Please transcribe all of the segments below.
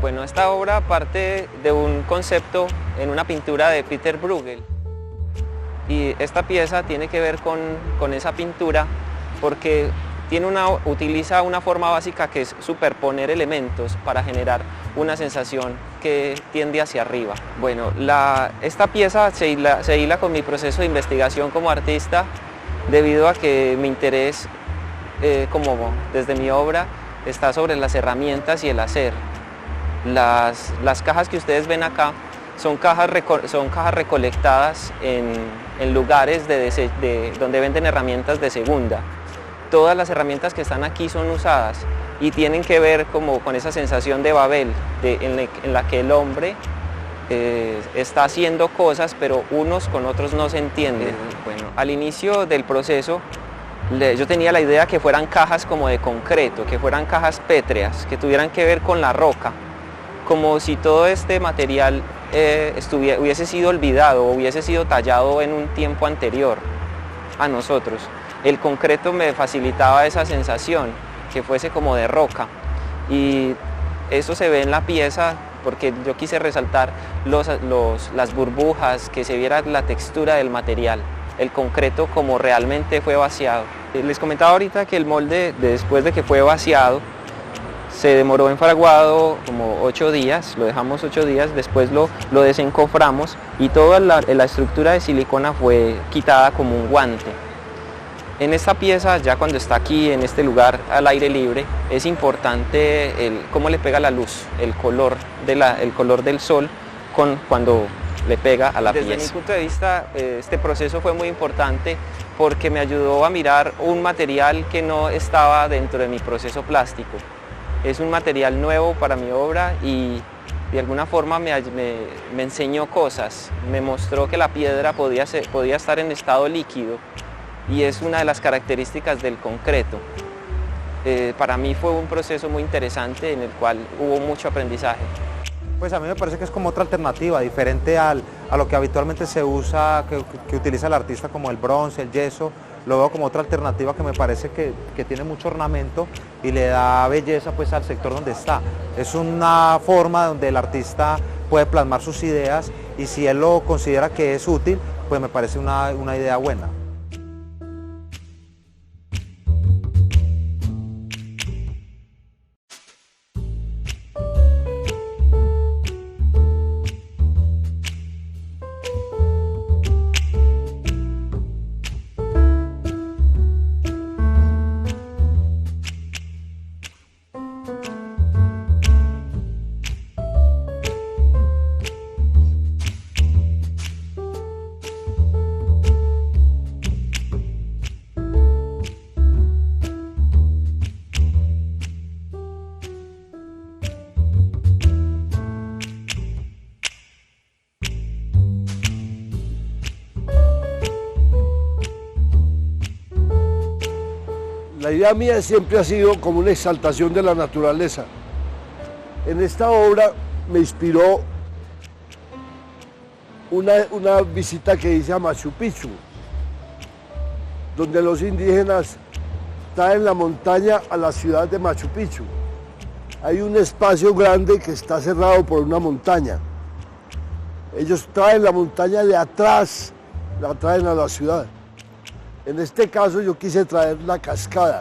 Bueno, esta obra parte de un concepto en una pintura de Peter Bruegel. Y esta pieza tiene que ver con esa pintura porque utiliza una forma básica que es superponer elementos para generar una sensación que tiende hacia arriba. Bueno, esta pieza se hila con mi proceso de investigación como artista debido a que mi interés desde mi obra está sobre las herramientas y el hacer. Las cajas que ustedes ven acá son cajas recolectadas en lugares donde venden herramientas de segunda. Todas las herramientas que están aquí son usadas y tienen que ver con esa sensación de Babel, en la que el hombre está haciendo cosas, pero unos con otros no se entienden. Bueno, al inicio del proceso, yo tenía la idea que fueran cajas como de concreto, que fueran cajas pétreas, que tuvieran que ver con la roca, como si todo este material hubiese sido olvidado o hubiese sido tallado en un tiempo anterior a nosotros. El concreto me facilitaba esa sensación, que fuese como de roca, y eso se ve en la pieza porque yo quise resaltar las burbujas, que se viera la textura del material, el concreto como realmente fue vaciado. Les comentaba ahorita que el molde, después de que fue vaciado, se demoró enfraguado como 8 días, lo dejamos 8 días, después lo desencoframos y toda la estructura de silicona fue quitada como un guante. En esta pieza, ya cuando está aquí en este lugar al aire libre, es importante cómo le pega la luz, el color del sol cuando le pega a la pieza. Desde mi punto de vista, este proceso fue muy importante porque me ayudó a mirar un material que no estaba dentro de mi proceso plástico. Es un material nuevo para mi obra y de alguna forma me enseñó cosas, me mostró que la piedra podía estar en estado líquido y es una de las características del concreto. Para mí fue un proceso muy interesante en el cual hubo mucho aprendizaje. Pues a mí me parece que es como otra alternativa, diferente a lo que habitualmente se usa, que utiliza el artista, como el bronce, el yeso. Lo veo como otra alternativa que me parece que tiene mucho ornamento y le da belleza pues al sector donde está. Es una forma donde el artista puede plasmar sus ideas y si él lo considera que es útil, pues me parece una idea buena. La idea mía siempre ha sido como una exaltación de la naturaleza. En esta obra me inspiró una visita que hice a Machu Picchu, donde los indígenas traen la montaña a la ciudad de Machu Picchu. Hay un espacio grande que está cerrado por una montaña. Ellos traen la montaña de atrás, la traen a la ciudad. En este caso yo quise traer la cascada,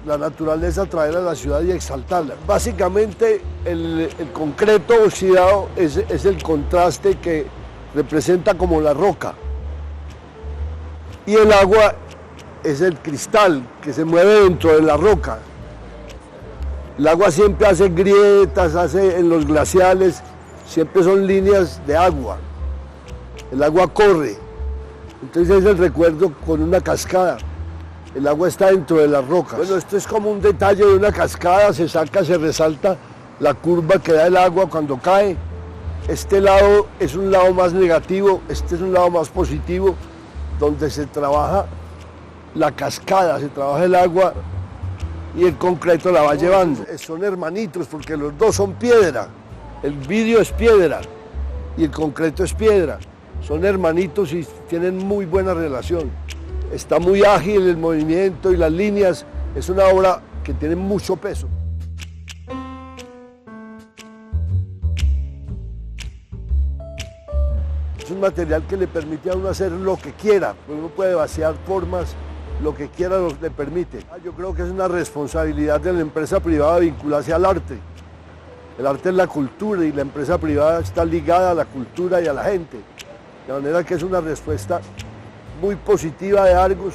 la naturaleza, traerla a la ciudad y exaltarla. Básicamente el concreto oxidado es el contraste que representa como la roca. Y el agua es el cristal que se mueve dentro de la roca. El agua siempre hace grietas, en los glaciales, siempre son líneas de agua. El agua corre. Entonces es el recuerdo con una cascada. El agua está dentro de las rocas. Bueno, esto es como un detalle de una cascada, se resalta la curva que da el agua cuando cae. Este lado es un lado más negativo, este es un lado más positivo, donde se trabaja la cascada, se trabaja el agua y el concreto la va llevando. Son hermanitos porque los dos son piedra. El vidrio es piedra y el concreto es piedra. Son hermanitos y tienen muy buena relación. Está muy ágil el movimiento y las líneas. Es una obra que tiene mucho peso. Es un material que le permite a uno hacer lo que quiera, uno puede vaciar formas, lo que quiera le permite. Yo creo que es una responsabilidad de la empresa privada vincularse al arte. El arte es la cultura y la empresa privada está ligada a la cultura y a la gente. De manera que es una respuesta muy positiva de Argos,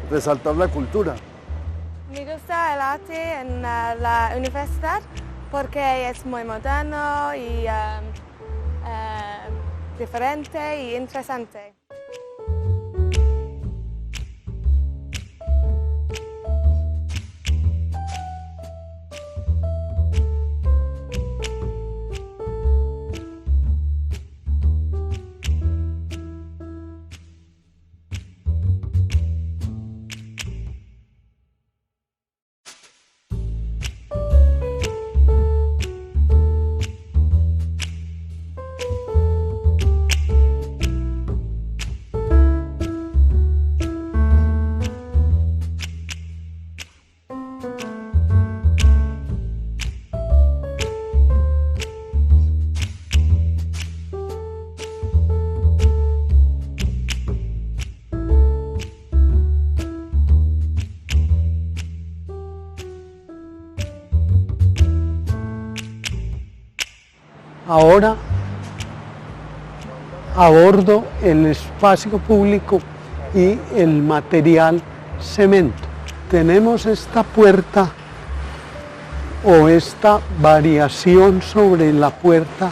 resaltar la cultura. Me gusta el arte en la universidad porque es muy moderno y diferente y interesante. Ahora abordo el espacio público y el material cemento. Tenemos esta puerta o esta variación sobre la puerta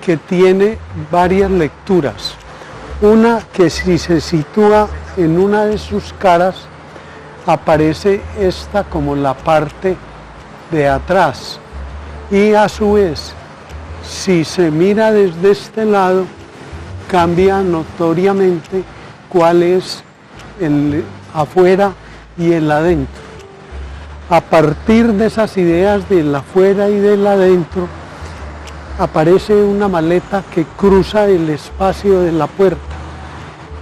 que tiene varias lecturas. Una que si se sitúa en una de sus caras aparece esta como la parte de atrás y a su vez si se mira desde este lado, cambia notoriamente cuál es el afuera y el adentro. A partir de esas ideas del afuera y del adentro, aparece una maleta que cruza el espacio de la puerta.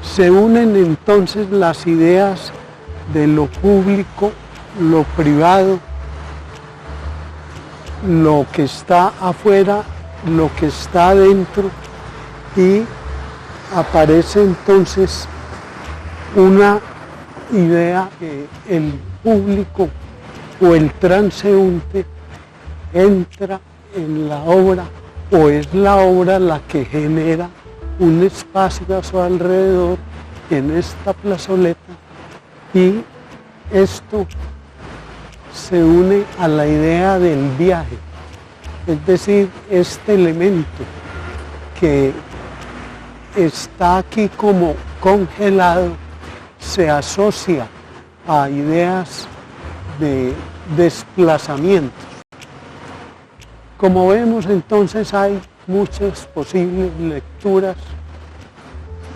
Se unen entonces las ideas de lo público, lo privado, lo que está afuera, lo que está adentro, y aparece entonces una idea que el público o el transeúnte entra en la obra o es la obra la que genera un espacio a su alrededor en esta plazoleta, y esto se une a la idea del viaje. Es decir, este elemento que está aquí como congelado se asocia a ideas de desplazamientos. Como vemos, entonces hay muchas posibles lecturas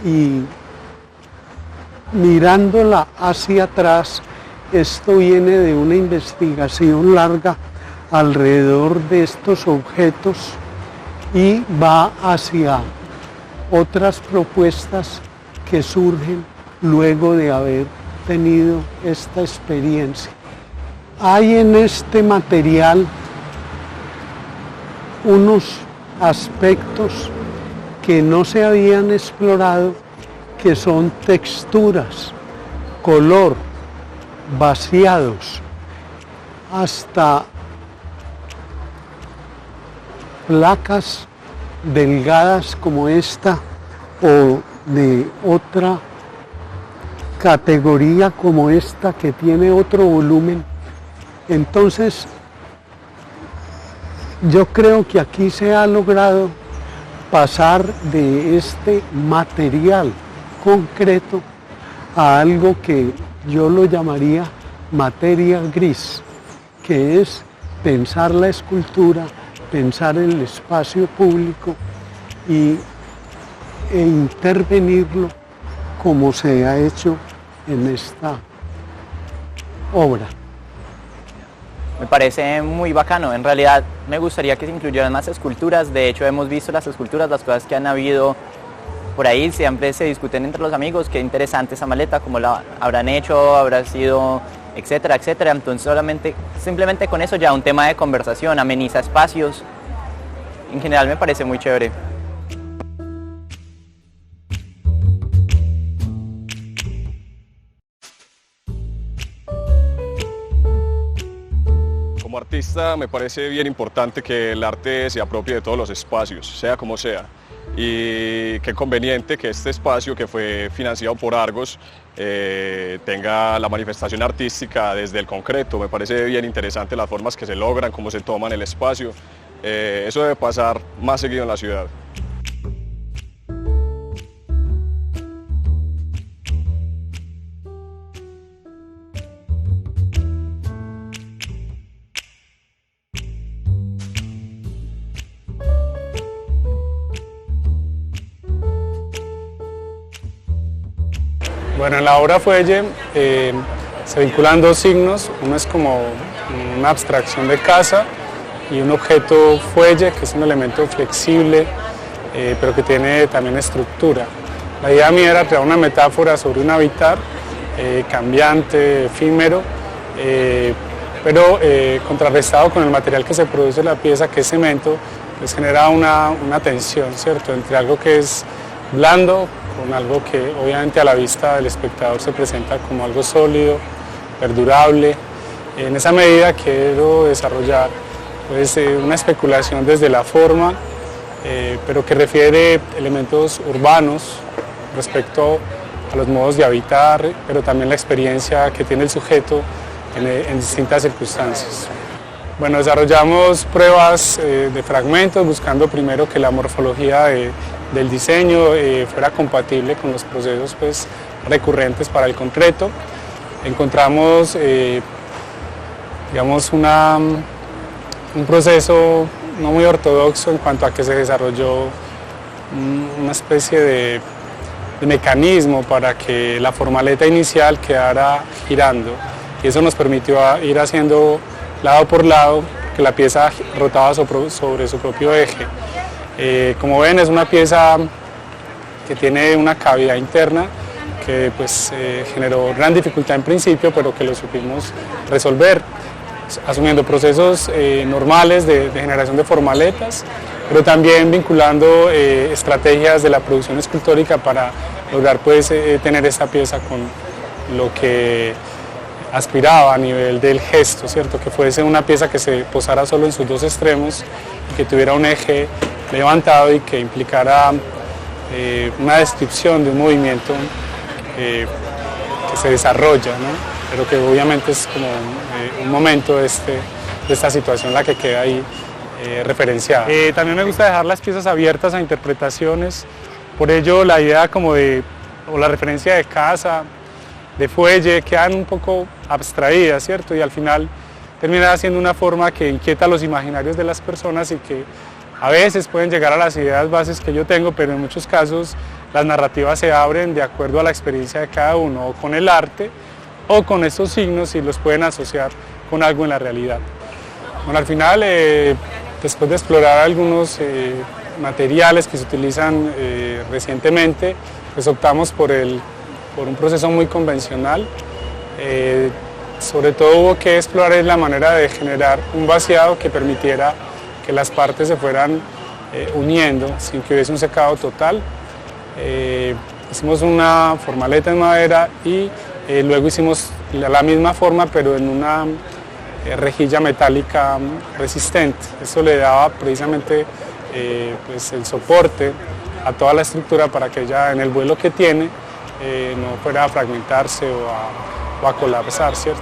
y mirándola hacia atrás, esto viene de una investigación larga alrededor de estos objetos y va hacia otras propuestas que surgen luego de haber tenido esta experiencia. Hay en este material unos aspectos que no se habían explorado, que son texturas, color, vaciados, hasta placas delgadas como esta o de otra categoría como esta que tiene otro volumen. Entonces, yo creo que aquí se ha logrado pasar de este material concreto a algo que yo lo llamaría materia gris, que es pensar la escultura, pensar el espacio público e intervenirlo como se ha hecho en esta obra. Me parece muy bacano. En realidad me gustaría que se incluyeran más esculturas. De hecho, hemos visto las esculturas, las cosas que han habido por ahí, siempre se discuten entre los amigos, qué interesante esa maleta, cómo la habrán hecho, habrá sido, etcétera, etcétera. Entonces simplemente con eso ya un tema de conversación, ameniza espacios. En general me parece muy chévere. Como artista me parece bien importante que el arte se apropie de todos los espacios, sea como sea. Y qué conveniente que este espacio, que fue financiado por Argos, tenga la manifestación artística desde el concreto. Me parece bien interesante las formas que se logran, cómo se toman el espacio. Eso debe pasar más seguido en la ciudad. Bueno, en la obra Fuelle se vinculan dos signos, uno es como una abstracción de casa y un objeto fuelle, que es un elemento flexible, pero que tiene también estructura. La idea mía era crear una metáfora sobre un hábitat cambiante, efímero, pero contrarrestado con el material que se produce en la pieza, que es cemento, pues genera una tensión, ¿cierto?, entre algo que es blando, con algo que obviamente a la vista del espectador se presenta como algo sólido, perdurable. En esa medida quiero desarrollar pues, una especulación desde la forma, pero que refiere elementos urbanos respecto a los modos de habitar, pero también la experiencia que tiene el sujeto en distintas circunstancias. Bueno, desarrollamos pruebas de fragmentos, buscando primero que la morfología del diseño fuera compatible con los procesos pues, recurrentes para el concreto. Encontramos digamos un proceso no muy ortodoxo en cuanto a que se desarrolló una especie de mecanismo para que la formaleta inicial quedara girando, y eso nos permitió ir haciendo lado por lado, que la pieza rotaba sobre su propio eje. Como ven, es una pieza que tiene una cavidad interna que pues, generó gran dificultad en principio, pero que lo supimos resolver, asumiendo procesos normales de generación de formaletas, pero también vinculando estrategias de la producción escultórica para lograr pues, tener esta pieza con lo que aspiraba a nivel del gesto, ¿cierto?, que fuese una pieza que se posara solo en sus dos extremos, que tuviera un eje levantado y que implicara una descripción de un movimiento que se desarrolla, ¿no?, pero que obviamente es como un momento de esta situación la que queda ahí referenciada. También me gusta dejar las piezas abiertas a interpretaciones, por ello la idea como o la referencia de casa, de fuelle, quedan un poco abstraídas, ¿cierto?, y al final termina siendo una forma que inquieta a los imaginarios de las personas y que a veces pueden llegar a las ideas bases que yo tengo, pero en muchos casos las narrativas se abren de acuerdo a la experiencia de cada uno, o con el arte, o con estos signos, y los pueden asociar con algo en la realidad. Bueno, al final, después de explorar algunos materiales que se utilizan recientemente, pues optamos por un proceso muy convencional. Sobre todo hubo que explorar la manera de generar un vaciado que permitiera que las partes se fueran uniendo sin que hubiese un secado total. Hicimos una formaleta en madera y luego hicimos la misma forma, pero en una rejilla metálica resistente. Eso le daba precisamente pues el soporte a toda la estructura para que ella, en el vuelo que tiene, no fuera a fragmentarse o a colapsar, ¿cierto?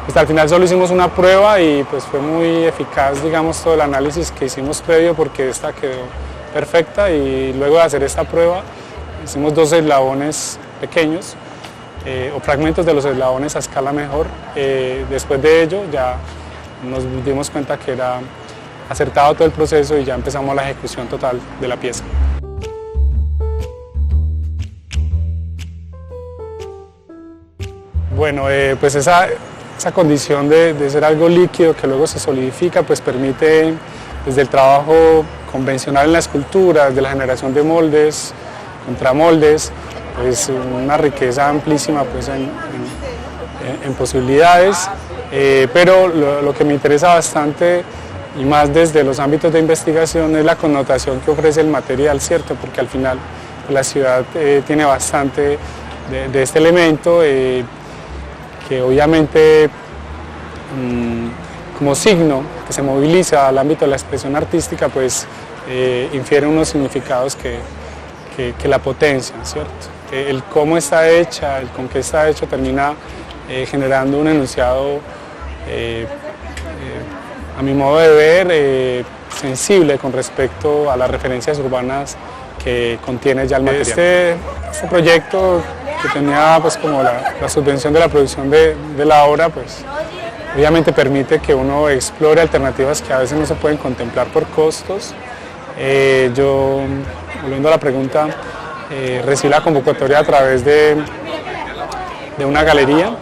Pues al final solo hicimos una prueba y pues fue muy eficaz, digamos, todo el análisis que hicimos previo, porque esta quedó perfecta, y luego de hacer esta prueba hicimos 2 eslabones pequeños o fragmentos de los eslabones a escala mejor. Después de ello ya nos dimos cuenta que era acertado todo el proceso y ya empezamos la ejecución total de la pieza. Bueno, pues esa condición de ser algo líquido que luego se solidifica, pues permite desde el trabajo convencional en la escultura, desde la generación de moldes, contramoldes, pues una riqueza amplísima pues en posibilidades, pero lo que me interesa bastante, y más desde los ámbitos de investigación, es la connotación que ofrece el material, ¿cierto? Porque al final la ciudad tiene bastante de este elemento, que obviamente como signo que se moviliza al ámbito de la expresión artística, pues infiere unos significados que la potencian, ¿cierto? El cómo está hecha, el con qué está hecho termina generando un enunciado, a mi modo de ver, sensible con respecto a las referencias urbanas que contiene ya el material. Este proyecto, que tenía pues como la subvención de la producción de la obra, pues obviamente permite que uno explore alternativas que a veces no se pueden contemplar por costos. Yo, volviendo a la pregunta, recibí la convocatoria a través de una galería.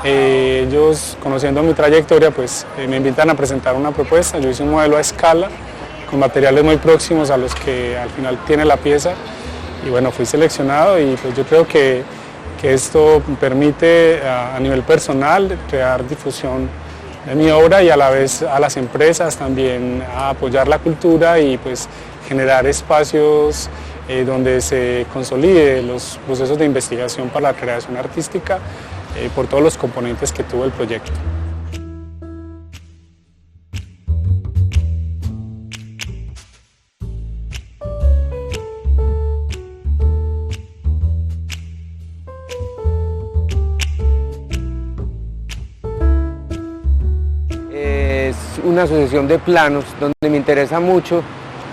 Ellos, conociendo mi trayectoria, pues me invitan a presentar una propuesta. Yo hice un modelo a escala con materiales muy próximos a los que al final tiene la pieza, y bueno, fui seleccionado, y pues yo creo que esto permite a nivel personal crear difusión de mi obra, y a la vez a las empresas también a apoyar la cultura y pues generar espacios donde se consolide los procesos de investigación para la creación artística por todos los componentes que tuvo el proyecto. Es una asociación de planos donde me interesa mucho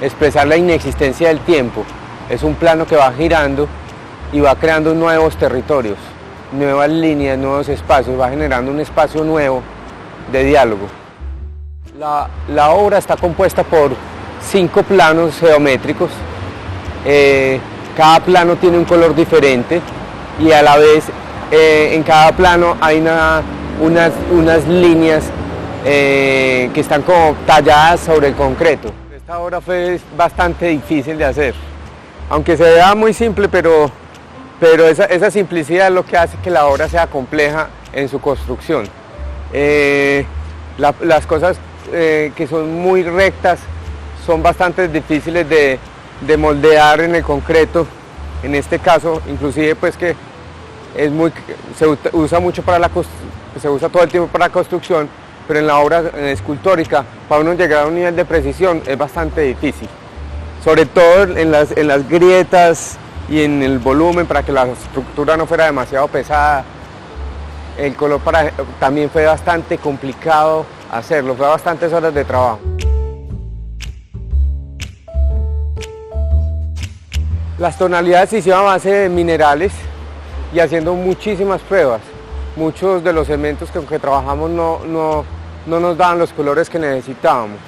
expresar la inexistencia del tiempo. Es un plano que va girando y va creando nuevos territorios, nuevas líneas, nuevos espacios, va generando un espacio nuevo de diálogo. La obra está compuesta por 5 planos geométricos. Cada plano tiene un color diferente y a la vez en cada plano hay unas líneas que están como talladas sobre el concreto. Esta obra fue bastante difícil de hacer, aunque se vea muy simple, pero esa simplicidad es lo que hace que la obra sea compleja en su construcción. Las cosas que son muy rectas son bastante difíciles de moldear en el concreto. En este caso, inclusive pues que se usa mucho se usa todo el tiempo para la construcción, pero en la obra escultórica, para uno llegar a un nivel de precisión es bastante difícil, sobre todo en las grietas y en el volumen, para que la estructura no fuera demasiado pesada. El color también fue bastante complicado hacerlo, fue bastantes horas de trabajo. Las tonalidades se hicieron a base de minerales y haciendo muchísimas pruebas. Muchos de los elementos con que trabajamos no nos daban los colores que necesitábamos.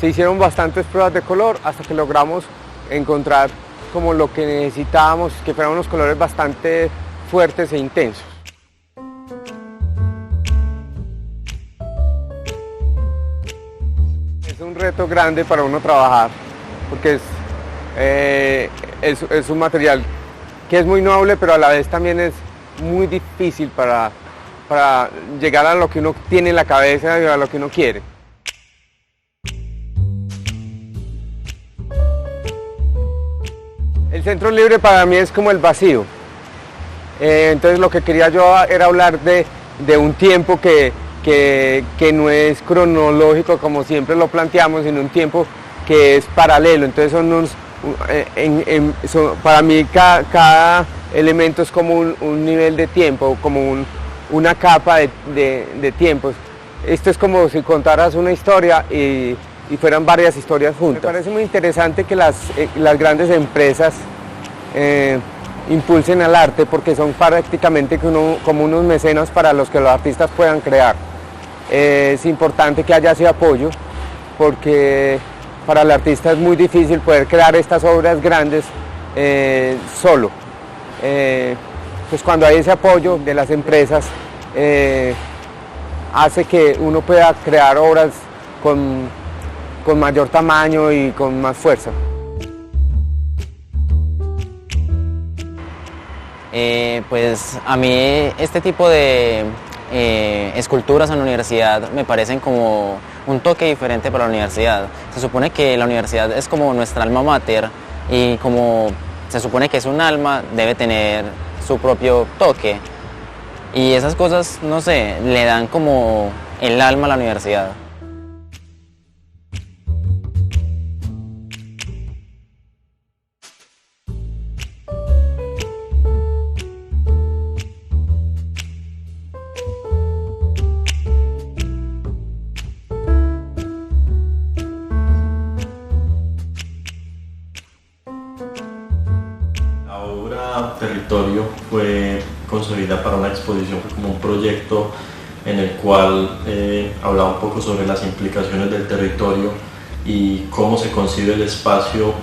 Se hicieron bastantes pruebas de color hasta que logramos encontrar como lo que necesitábamos, que fueran unos colores bastante fuertes e intensos. Es un reto grande para uno trabajar, porque es un material que es muy noble, pero a la vez también es muy difícil para llegar a lo que uno tiene en la cabeza y a lo que uno quiere. El centro libre para mí es como el vacío. Entonces lo que quería yo era hablar de un tiempo que no es cronológico como siempre lo planteamos, sino un tiempo que es paralelo. Entonces para mí cada elemento es como un nivel de tiempo, como una capa de tiempos. Esto es como si contaras una historia y fueran varias historias juntas. Me parece muy interesante que las grandes empresas impulsen al arte, porque son prácticamente como unos mecenas para los que los artistas puedan crear. Es importante que haya ese apoyo, porque para el artista es muy difícil poder crear estas obras grandes solo. Pues cuando hay ese apoyo de las empresas, hace que uno pueda crear obras con mayor tamaño y con más fuerza. Pues a mí este tipo de esculturas en la universidad me parecen como un toque diferente para la universidad. Se supone que la universidad es como nuestra alma mater, y como se supone que es un alma, debe tener su propio toque. Y esas cosas, no sé, le dan como el alma a la universidad. territorio fue concebida para una exposición, fue como un proyecto en el cual hablaba un poco sobre las implicaciones del territorio y cómo se concibe el espacio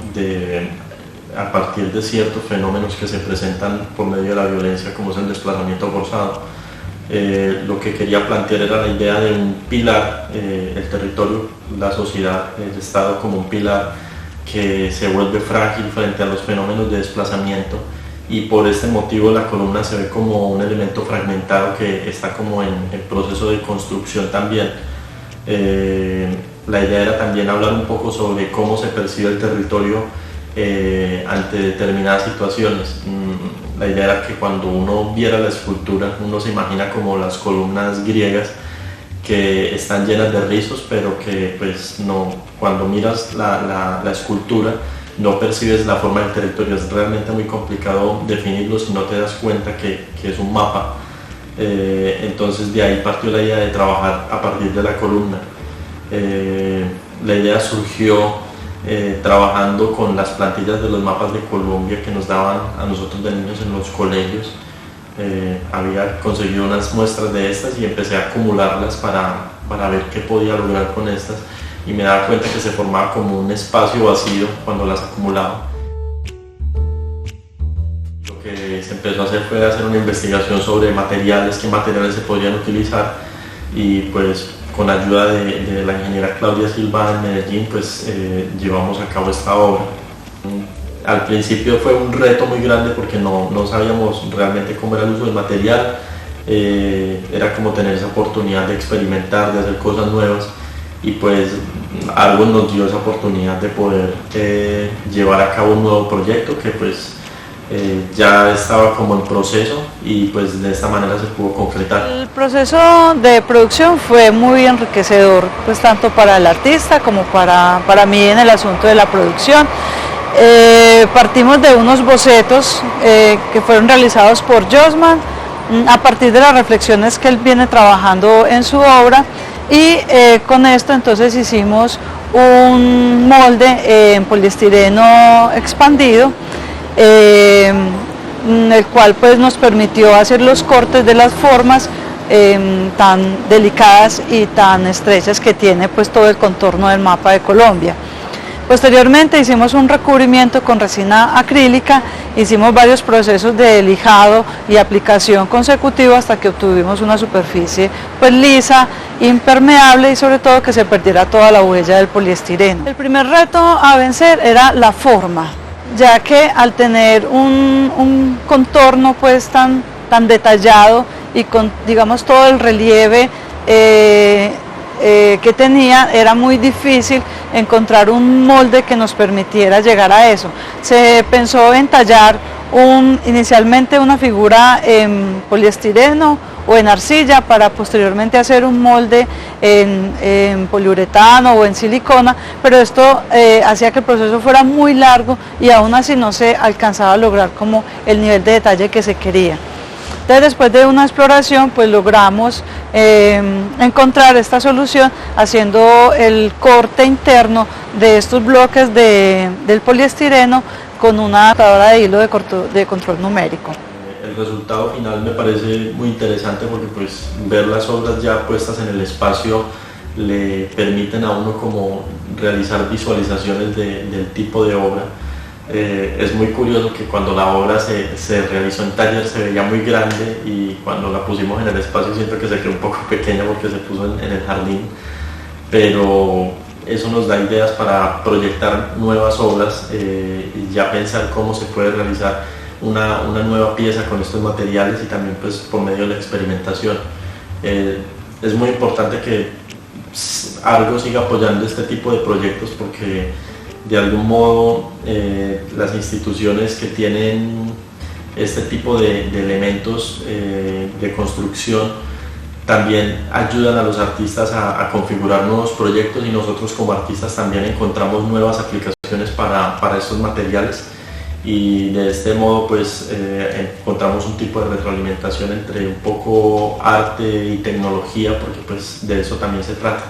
a partir de ciertos fenómenos que se presentan por medio de la violencia, como es el desplazamiento forzado. Lo que quería plantear era la idea de un pilar, el territorio, la sociedad, el Estado como un pilar que se vuelve frágil frente a los fenómenos de desplazamiento, y por este motivo la columna se ve como un elemento fragmentado que está como en proceso de construcción también. La idea era también hablar un poco sobre cómo se percibe el territorio ante determinadas situaciones. La idea era que cuando uno viera la escultura, uno se imagina como las columnas griegas que están llenas de rizos, pero que pues no, cuando miras la escultura no percibes la forma del territorio. Es realmente muy complicado definirlo si no te das cuenta que es un mapa. Entonces de ahí partió la idea de trabajar a partir de la columna. La idea surgió trabajando con las plantillas de los mapas de Colombia que nos daban a nosotros de niños en los colegios. Había conseguido unas muestras de estas y empecé a acumularlas para ver qué podía lograr con estas, y me daba cuenta que se formaba como un espacio vacío cuando las acumulaba. Lo que se empezó a hacer fue hacer una investigación sobre materiales, qué materiales se podían utilizar, y pues con ayuda de la ingeniera Claudia Silva en Medellín, pues llevamos a cabo esta obra. Al principio fue un reto muy grande porque no sabíamos realmente cómo era el uso del material. Era como tener esa oportunidad de experimentar, de hacer cosas nuevas, y pues algo nos dio esa oportunidad de poder llevar a cabo un nuevo proyecto que pues ya estaba como en proceso, y pues de esta manera se pudo concretar. El proceso de producción fue muy enriquecedor, pues tanto para el artista como para mí en el asunto de la producción. Partimos de unos bocetos que fueron realizados por Josman a partir de las reflexiones que él viene trabajando en su obra, y con esto entonces hicimos un molde en poliestireno expandido, el cual pues nos permitió hacer los cortes de las formas tan delicadas y tan estrechas que tiene pues todo el contorno del mapa de Colombia. Posteriormente hicimos un recubrimiento con resina acrílica, hicimos varios procesos de lijado y aplicación consecutivo hasta que obtuvimos una superficie pues lisa, impermeable, y sobre todo que se perdiera toda la huella del poliestireno. El primer reto a vencer era la forma, ya que al tener un contorno pues tan detallado y con, digamos, todo el relieve que tenía, era muy difícil encontrar un molde que nos permitiera llegar a eso. Se pensó en tallar inicialmente una figura en poliestireno o en arcilla, para posteriormente hacer un molde en poliuretano o en silicona, pero esto hacía que el proceso fuera muy largo y aún así no se alcanzaba a lograr como el nivel de detalle que se quería. Entonces, después de una exploración, pues logramos encontrar esta solución haciendo el corte interno de estos bloques del poliestireno con una adaptadora de hilo de control numérico. El resultado final me parece muy interesante porque pues ver las obras ya puestas en el espacio le permiten a uno como realizar visualizaciones del tipo de obra. Es muy curioso que cuando la obra se realizó en taller se veía muy grande, y cuando la pusimos en el espacio siento que se quedó un poco pequeña porque se puso en el jardín, pero eso nos da ideas para proyectar nuevas obras y ya pensar cómo se puede realizar una nueva pieza con estos materiales, y también pues por medio de la experimentación. Es muy importante que Argos siga apoyando este tipo de proyectos porque de algún modo las instituciones que tienen este tipo de elementos de construcción también ayudan a los artistas a configurar nuevos proyectos, y nosotros como artistas también encontramos nuevas aplicaciones para estos materiales, y de este modo pues encontramos un tipo de retroalimentación entre un poco arte y tecnología, porque pues de eso también se trata.